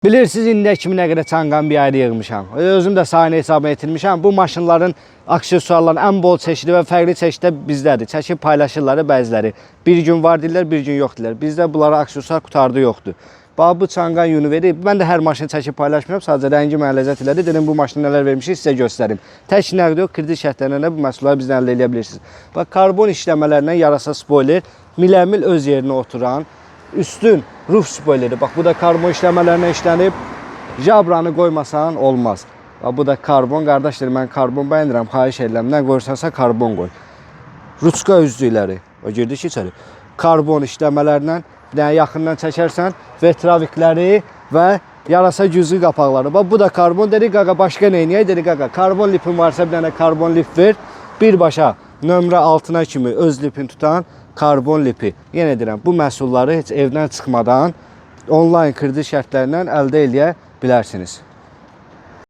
Bilirsiniz, indiyə kimi nə qədər çanqan bir ayrı yığmışam. Özüm də sayını hesab etdirmişəm. Bu maşınların aksesuarların ən bol çeşidi və fərqli çeşiddə bizdədir. Çəkib paylaşırlar bəziləri. Bir gün var deyirlər, bir gün yox deyirlər. Bizdə bunlara aksesuar qutarda yoxdur. Bax, bu çanqan yunu verir. Mən də hər maşını çəkib paylaşmıram. Sadəcə rəngi mənə ləzzət elədi. Dedim, bu maşını nələr vermişik sizə göstərim. Tək nəqd yox, kredit şərtlərinə bu məhsulları bizdən əldə edə bilirsiniz. Bax, karbon işləmələrindən yarasa spoiler, miləmil öz yerinə oturan, üstün ruf spoileri. Bax, bu da karbon işləmələrinə işlənib. Jabranı qoymasan olmaz. Bax, bu da karbon. Qardaşlar, mən karbon bəyənirəm. Xahiş edirəm. Nə qoyursansa karbon qoy. Ruçka üzlükləri. O girdi ki içəri. Karbon işləmələrlə bir dənə yaxından çəkərsən. Vetravikləri və yarasa güzgü qapaqları. Bax, bu da karbon. Dedik, qaqa, başqa neyniyək? Dedik, qaqa, karbon lipin varsa bir dənə karbon lip ver. Birbaşa nömrə altına kimi öz lipini tutan karbon lipi. Yenə deyirəm, bu məhsulları heç evdən çıxmadan onlayn kredit şərtlərindən əldə edə bilərsiniz.